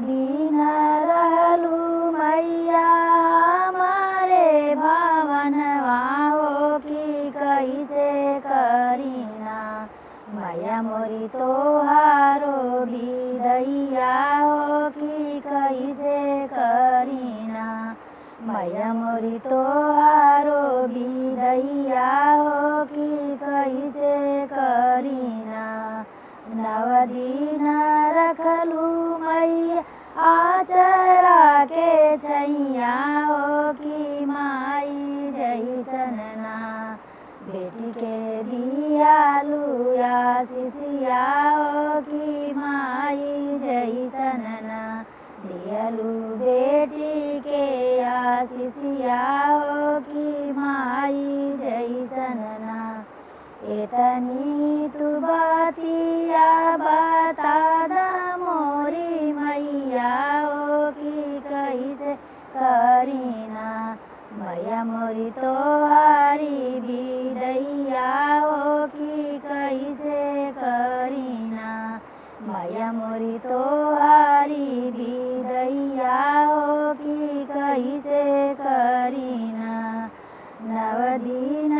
दिन रहलू मैया हमारे भवनवा हो कि कैसे करीना मैया मोरी तोहारो विदैया हो कि कैसे करीना मैया मोरी तोहारो विदैया हो कि कैसे करीना। नव दिन रखलू मैया आचरा के छैया हो कि माई जैसन ना बेटी के दियालू आशीषिया हो कि माई जैसन ना दियालू बेटी के आशीषिया हो कि माई जैसन ना। एतनी तू बतिया बता द मोरी मैया हो कि कैसे करीना मैया मोरी तोहारी विदैया हो कि कैसे करीना मैया मोरी तोहारी विदैया हो कि कैसे करीना। नव दिन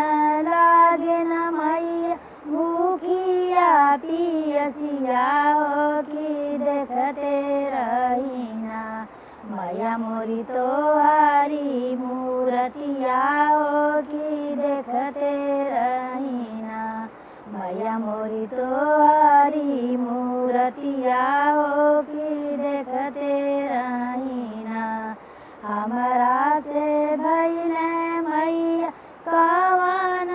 लागे न मैया भूखिया पियसिया हो कि देखते रहीना मैया मोरी तोहारी मूर्तिया हो कि देखते रहीना मैया मोरी तोहारी मूर्तिया हो कि देखते रहीना। हमरा से भइले मैया कवन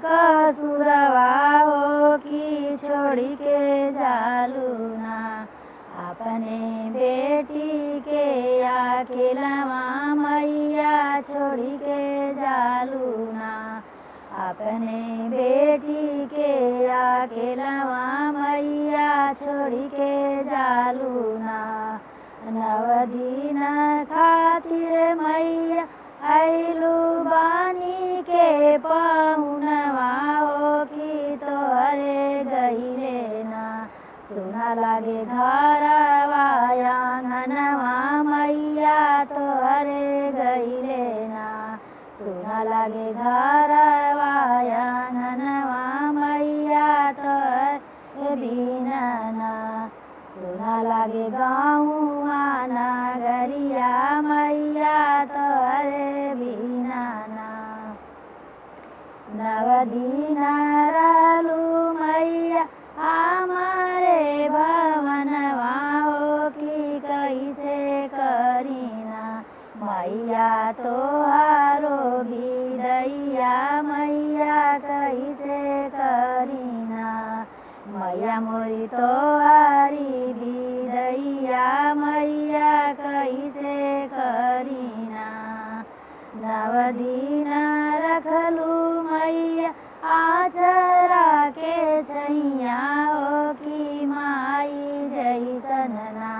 कसुरवा हो कि छोड़ी के जालू ना अपने बेटी के अकेलवा मैया छोड़ी के जालू ना अपने बेटी के अकेलवा मैया छोड़ी के जालू ना। नव दिन खातिर मैया आइलू बानी के पहुनवा हो कि तोहरे गईले ना सुना लागे घरवा आंगनवा मैया तोहरे गईले ना सुना लागे घरवा आंगनवा मैया तोहरे बिना ना सुना लागे गाँवा नगरिया मैया तोहरे बिना ना। नव दिन रहलू मैया हमारे भवनवा हो कि कैसे करीना मैया तोहारो विदैया मैया कैसे करीना मैया मोरी तोहारी विदैया मैया कैसे करीना। नव दिन रखलू मैया आचरा के छैया हो कि माई जैसन ना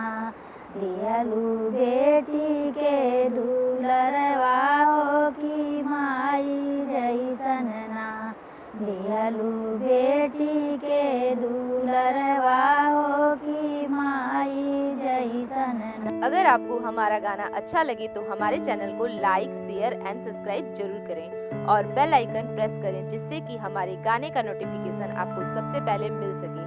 दियालू बेटी के दुलरवा हो कि माई जैसन ना दियालू बेटी के दुलरवा हो कि माई जैसन ना। अगर आपको हमारा गाना अच्छा लगे तो हमारे चैनल को लाइक शेयर एंड सब्सक्राइब जरूर करें और बेल आइकन प्रेस करें जिससे कि हमारे गाने का नोटिफिकेशन आपको सबसे पहले मिल सके।